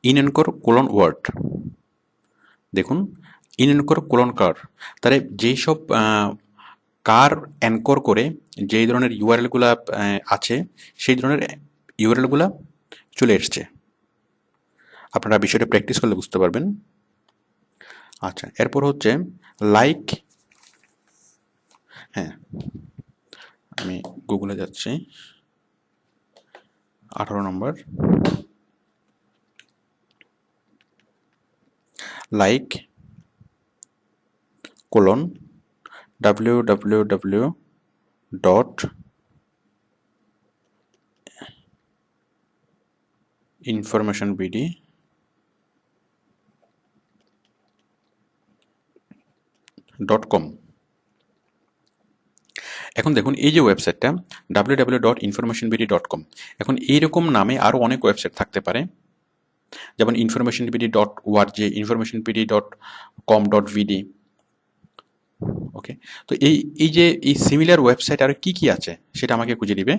In Anchor colon word, দেখুন in Anchor colon কার, তাহলে যেই সব কার এনকোর করে যেই ধরনের ইউআরএলগুলা আছে সেই ধরনের ইউআরএলগুলা চলে এসছে। আপনারা বিষয়টা প্র্যাকটিস করলে বুঝতে পারবেন। আচ্ছা, এরপর হচ্ছে লাইক, হ্যাঁ আমি গুগলে যাচ্ছি, 18 নম্বর, like colon www dot information BD .com। এখন দেখুন এই যে ওয়েবসাইটটা www.informationbd.com, এখন এইরকম নামে আরও অনেক ওয়েবসাইট থাকতে পারে, যেমন informationbd.org, informationbd.com.vd। ওকে, তো এই যে এই সিমিলার ওয়েবসাইট আর কি কি আছে সেটা আমাকে খুঁজে দিবে।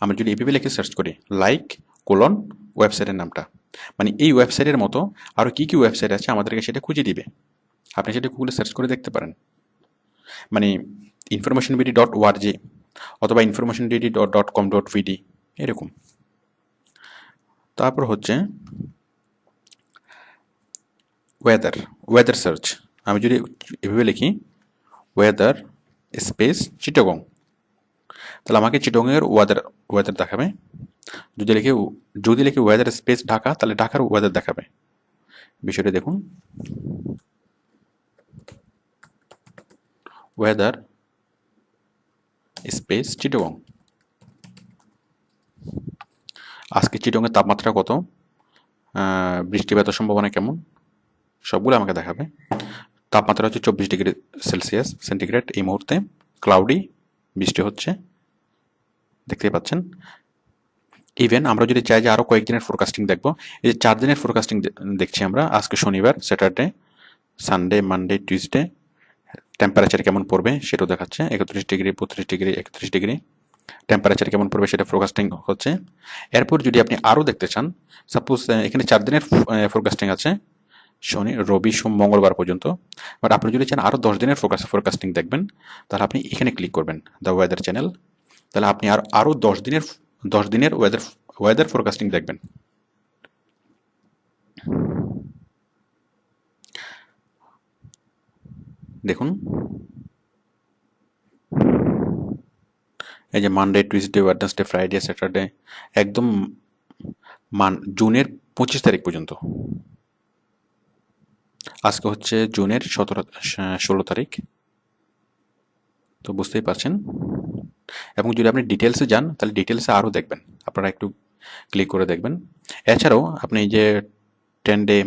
আমরা যদি এভাবে লিখে সার্চ করি লাইক কোলন ওয়েবসাইটের নামটা, মানে এই ওয়েবসাইটের মতো আরও কি কি ওয়েবসাইট আছে আমাদেরকে সেটা খুঁজে দিবে। আপনি সেটা গুগলে সার্চ করে দেখতে পারেন, মানে informationbd.org অথবা informationbd.com.vd এরকম। তারপর হচ্ছে ওয়েদার সার্চ, আমি যদি এভাবে লিখি ওয়েদার স্পেস চিটাগং, তাহলে আমাকে চিটাগংয়ের ওয়েদার দেখাবে। যদি লিখি ওয়েদার স্পেস ঢাকা, তাহলে ঢাকার ওয়েদার দেখাবে। বিষয়টা দেখুন, ওয়েদার স্পেস চিটাগং, আজকে চিটাগংয়ের তাপমাত্রা কত, বৃষ্টিপাতের সম্ভাবনা কেমন, সবগুলো আমাকে দেখাবে। তাপমাত্রা হচ্ছে 24 ডিগ্রি সেন্টিগ্রেড এই মুহূর্তে, ক্লাউডি, বৃষ্টি হচ্ছে, দেখতেই পাচ্ছেন। ইভেন আমরা যদি চাই যে আরও কয়েকদিনের ফোরকাস্টিং দেখবো, এই যে 4 দিনের ফোরকাস্টিং দেখছি আমরা, আজকে শনিবার, Saturday, Sunday, Monday, Tuesday, temperature কেমন পড়বে সেটাও দেখাচ্ছে, 31 ডিগ্রি, 32 ডিগ্রি, 31 ডিগ্রি টেম্পারেচার কেমন পড়বে সেটা ফোরকাস্টিং হচ্ছে। এরপর যদি আপনি আরও দেখতে চান, সাপোজ এখানে 4 দিনের ফোরকাস্টিং আছে, শনি, রবি, সোম, মঙ্গলবার পর্যন্ত, বাট আপনি যদি চান আরও 10 দিনের ফোরকাস্টিং দেখবেন, তাহলে আপনি এখানে ক্লিক করবেন, দ্য ওয়েদার চ্যানেল, তাহলে আপনি আরও 10 দিনের ওয়েদার ফোরকাস্টিং দেখবেন। দেখুন এই যে Monday, Tuesday, Wednesday, Friday, Saturday, একদম জুনের 25 তারিখ পর্যন্ত। আজকে হচ্ছে জুনের 16 তারিখ, তো বুঝতেই পারছেন। এবং যদি আপনি ডিটেলসে যান তাহলে ডিটেলসে আরও দেখবেন, আপনারা একটু ক্লিক করে দেখবেন। এছাড়াও আপনি যে 10 ডে,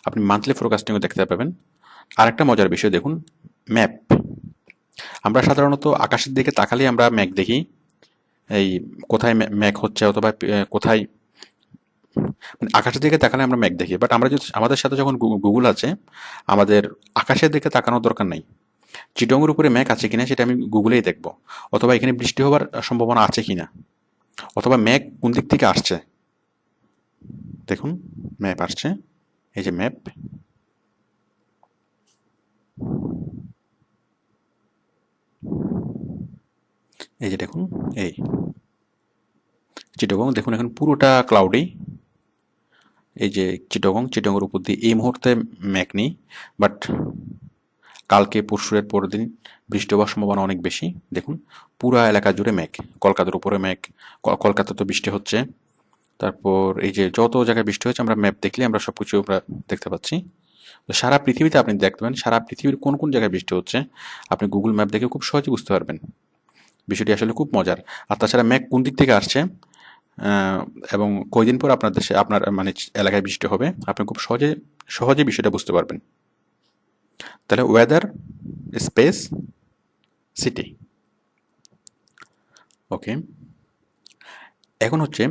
আপনি মান্থলি ফোরকাস্টিংও দেখতে পাবেন। আরেকটা মজার বিষয় দেখুন, ম্যাপ। আমরা সাধারণত আকাশের দিকে তাকালেই আমরা মেঘ দেখি, এই কোথায় মেঘ হচ্ছে অথবা কোথায়, মানে আকাশের দিকে তাকালে আমরা মেঘ দেখি, বাট আমরা যদি আমাদের সাথে যখন গুগল আছে, আমাদের আকাশের দিকে তাকানোর দরকার নাই। চিটংয়ের উপরে মেঘ আছে কিনা সেটা আমি গুগলেই দেখব, অথবা এখানে বৃষ্টি হওয়ার সম্ভাবনা আছে কিনা, অথবা মেঘ কোন দিক থেকে আসছে। দেখুন ম্যাপ আসছে, এই যে ম্যাপ, এই যে দেখুন, এই চিটাগং দেখুন এখন পুরোটা ক্লাউডি। এই যে চিটাগংয়ের উপর দিয়ে এই মুহূর্তে মেঘ নেই, বাট কালকে পরশুরের পরের দিন বৃষ্টি হওয়ার সম্ভাবনা অনেক বেশি। দেখুন পুরা এলাকা জুড়ে মেঘ, কলকাতার উপরে মেঘ, কলকাতা তো বৃষ্টি হচ্ছে। তারপর এই যে যত জায়গায় বৃষ্টি হচ্ছে আমরা ম্যাপ দেখলে আমরা সব কিছু আমরা দেখতে পাচ্ছি। তো সারা পৃথিবীতে আপনি দেখবেন সারা পৃথিবীর কোন কোন জায়গায় বৃষ্টি হচ্ছে আপনি গুগল ম্যাপ দেখে খুব সহজে বুঝতে পারবেন। বিষয়টি আসলে খুব মজার। আর তাছাড়া মেঘ কোন দিক থেকে আসছে এবং কয়দিন পর আপনার দেশে আপনার মানে এলাকায় বৃষ্টি হবে আপনি খুব সহজে বিষয়টা বুঝতে পারবেন। তাহলে ওয়েদার স্পেস সিটি। ওকে, এখন হচ্ছে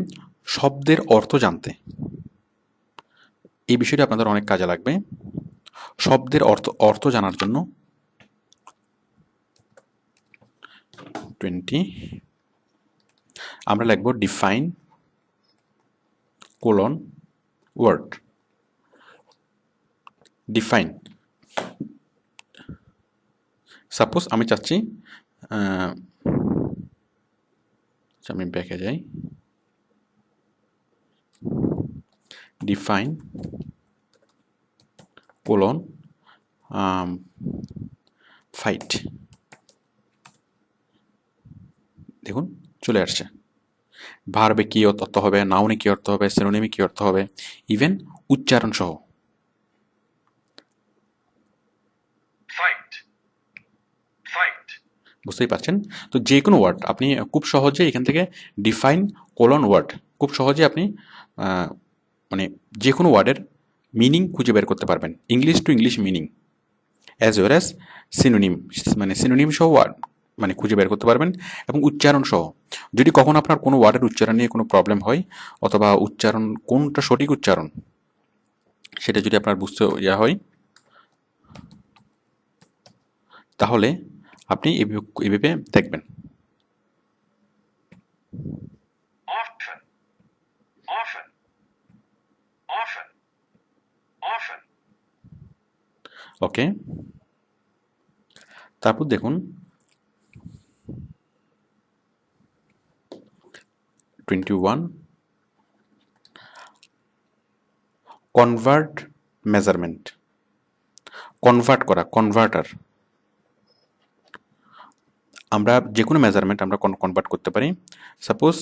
শব্দের অর্থ জানতে, এই বিষয়টা আপনাদের অনেক কাজে লাগবে। শব্দের অর্থ জানার জন্য 20 আমরা লিখব define colon word, define. Suppose আমি চাচ্ছি আমি ব্যাকে যাই, ডিফাইন কোলন ফাইট। দেখুন চলে আসছে। ভার্বে কী অর্থ হবে, নাউনে কী অর্থ হবে, সিনোনিমে কী অর্থ হবে, ইভেন উচ্চারণ সহ। বুঝতেই পারছেন। তো যে কোনো ওয়ার্ড আপনি খুব সহজে এখান থেকে ডিফাইন কোলন ওয়ার্ড খুব সহজে আপনি মানে যে কোনো ওয়ার্ডের মিনিং খুঁজে বের করতে পারবেন, English to English meaning as well as synonym, মানে সিনোনিম সহ ওয়ার্ড মানে খুঁজে বের করতে পারবেন, এবং উচ্চারণ সহ। যদি কখনো আপনার কোনো ওয়ার্ডের উচ্চারণ নিয়ে কোনো প্রবলেম হয়, অথবা উচ্চারণ কোনটা সঠিক উচ্চারণ সেটা যদি আপনার বুঝতে হয়, তাহলে আপনি এভাবে দেখবেন। ওকে, তারপর দেখুন 21 কনভার্ট মেজারমেন্ট। কনভার্ট করা, কনভার্টার। আমরা যে কোনো মেজারমেন্ট আমরা কনভার্ট করতে পারি। Suppose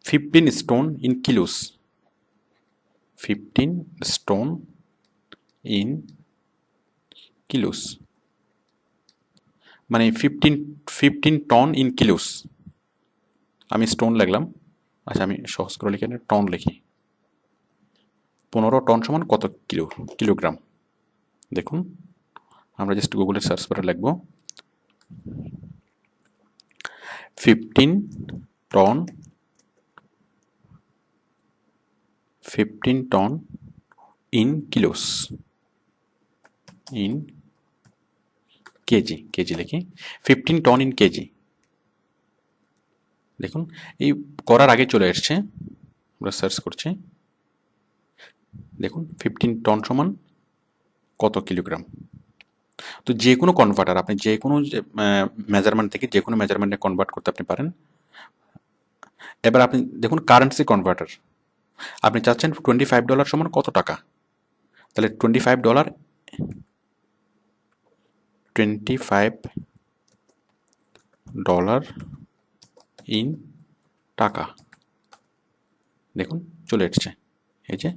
15 stone in kilos, 15 stone in kilos মানে 15 টন ইন কিলোস। আমি স্টোন লিখলাম, আচ্ছা আমি সহজ করে লিখে টন লিখি। 15 টন সমান কত কিলোগ্রাম। দেখুন আমরা জাস্ট গুগলে সার্চ করে লিখব 15 ton, 15 ton in kilos, in kg, kg লিখি 15 টন ইন কেজি। দেখুন এই করার আগে চলে এসছে, আমরা সার্চ করছি। দেখুন 15 টন সমান কত কিলোগ্রাম। তো যে কোনো কনভার্টার আপনি যে কোনো মেজারমেন্ট থেকে যে কোনো মেজারমেন্টে কনভার্ট করতে আপনি পারেন। এবার আপনি দেখুন কারেন্সি কনভার্টার, আপনি চাচ্ছেন $25 সমান কত টাকা, তাহলে $25, $25 ইন টাকা। দেখুন চলে এসছে, এই যে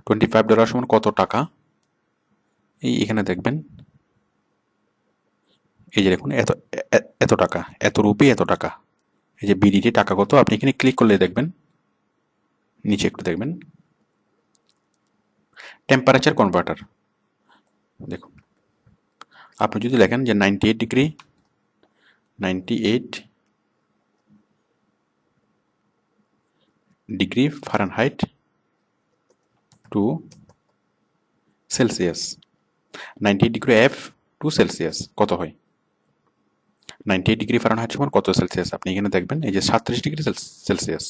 $25 সমান কত টাকা, এই এখানে দেখবেন, এই যে দেখুন এত এত টাকা, এত রুপি এত টাকা। এই যে বিডিটি টাকা কত, আপনি এখানে ক্লিক করলে দেখবেন, নিচে একটু দেখবেন টেম্পারেচার কনভার্টার। দেখুন আপনি যদি লেখেন যে 98 degree, 98 degree Fahrenheit to Celsius, 98 degree F to Celsius কত হয়, 98 ডিগ্রি ফারেনহাইট সমান কত সেলসিয়াস, আপনি এখানে দেখবেন এই যে 37 ডিগ্রি সেলসিয়াস।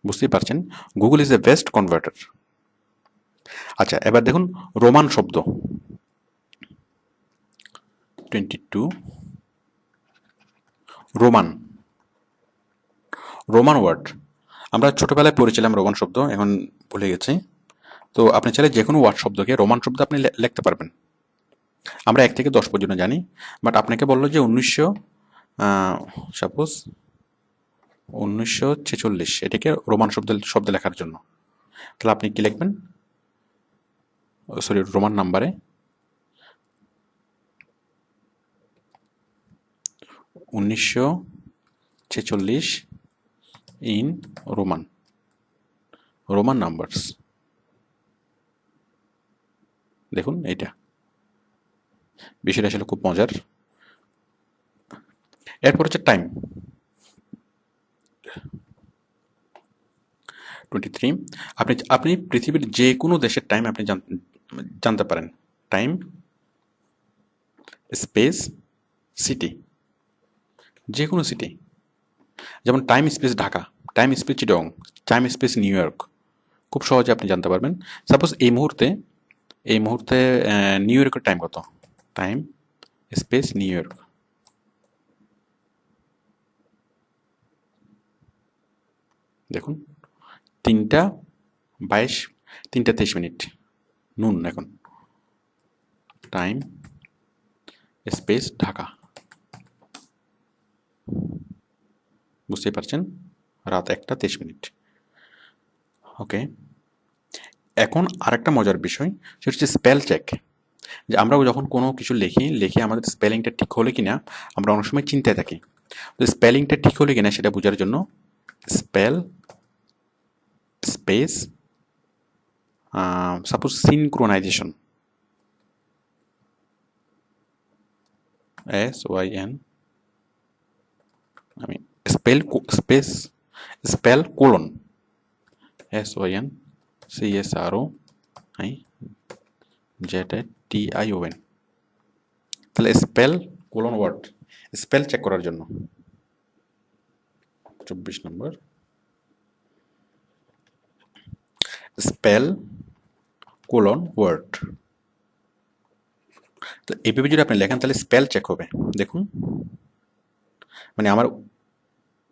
বুঝতেই পারছেন, Google is a best converter. আচ্ছা এবার দেখুন রোমান শব্দ 22 রোমান, রোমান ওয়ার্ড। আমরা ছোটবেলায় পড়েছিলাম রোমান শব্দ, এখন ভুলে গেছি। তো আপনি চাইলে যে কোনো ওয়ার্ড শব্দকে রোমান শব্দ আপনি লিখতে পারবেন। আমরা 1 থেকে 10 পর্যন্ত জানি, বাট আপনাকে বললো যে 1946 এটাকে রোমান শব্দ লেখার জন্য, তাহলে আপনি কি লিখবেন, সরি রোমান নাম্বারে 1946 ইন রোমান, রোমান নাম্বারস। দেখুন এইটা বিষয়টা আসলে খুব মজার। এরপর হচ্ছে টাইম 23। আপনি পৃথিবীর যে কোনো দেশের টাইম আপনি জানতে পারেন। টাইম স্পেস সিটি, যে কোনো সিটি, যেমন time space Dhaka, time space Chittagong, time space New York, খুব সহজে আপনি জানতে পারবেন। সাপোজ এই মুহূর্তে নিউ ইয়র্কের টাইম কত, টাইম স্পেস নিউ ইয়র্ক, দেখুন 3:22, 3:23 নুন এখন। টাইম স্পেস ঢাকা, বুঝতেই পারছেন, রাত 1:23। ওকে, এখন আরেকটা মজার বিষয় সেটা হচ্ছে স্পেল চেক। যে আমরা যখন কোনো কিছু লিখে আমাদের স্পেলিংটা ঠিক হলে কিনা আমরা অনেক সময় চিন্তায় থাকি। তো স্পেলিংটা ঠিক হলে কিনা সেটা বোঝার জন্য spell space suppose synchronization, SYN, আমি স্পেল কোলন, SYN CSROZTION, তাহলে spell colon word, spell check করার জন্য। 24 নম্বর, স্পেল কোলন ওয়ার্ড। তো এইভাবে যদি আপনি লেখেন তাহলে স্পেল চেক হবে। দেখুন মানে আমার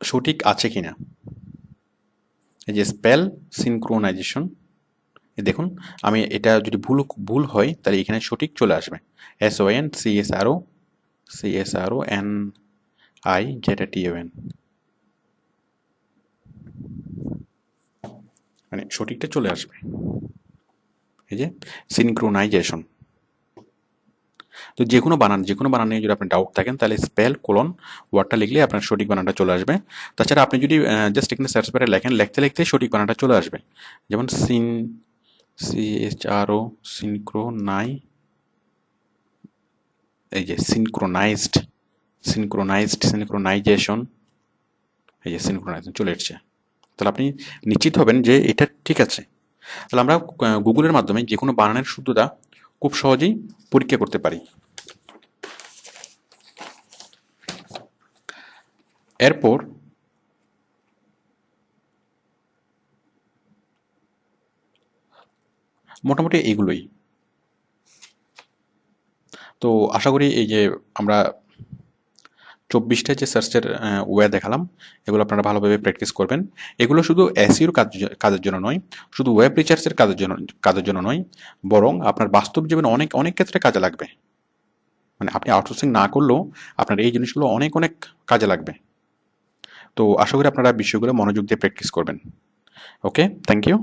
সঠিক আছে কিনা, এই যে স্পেল সিনক্রোনাইজেশন, দেখুন আমি এটা যদি ভুল হয় তাহলে এখানে সঠিক চলে আসবে, SYN CSRONIZTON, মানে সঠিকটা চলে আসবে। এই যে সিনক্রোনাইজেশন। তো যে কোনো বানান নিয়ে যদি আপনি ডাউট থাকেন তাহলে স্পেল কোলন ওয়ার্ডটা লিখলে আপনার সঠিক বানানটা চলে আসবে। তাছাড়া আপনি যদি জাস্ট এখানে সার্চ বারে লেখেন, লিখতে সঠিক বানানটা চলে আসবে। যেমন CHRO এই যে সিনক্রোনাইজেশন, এই যে সিনক্রোনাইজেশন চলে এসছে। তাহলে আপনি নিশ্চিত হবেন যে এটা ঠিক আছে। তাহলে আমরা গুগলের মাধ্যমে যে কোনো বানানের শুদ্ধতা খুব সহজেই পরীক্ষা করতে পারি। এরপর মোটামুটি এইগুলোই। তো আশা করি এই যে আমরা 24টা যে সার্চের ওয়ে দেখালাম এগুলো আপনারা ভালোভাবে প্র্যাকটিস করবেন। এগুলো শুধু এসইওর কাজের জন্য নয়, শুধু ওয়েব রিসার্চের কাজের জন্য নয়, বরং আপনার বাস্তব জীবনে অনেক অনেক ক্ষেত্রে কাজে লাগবে। মানে আপনি আউটসোর্সিং না করলেও আপনার এই জিনিসগুলো অনেক অনেক কাজে লাগবে। তো আশা করি আপনারা বিষয়গুলো মনোযোগ দিয়ে প্র্যাকটিস করবেন। ওকে, থ্যাংক ইউ।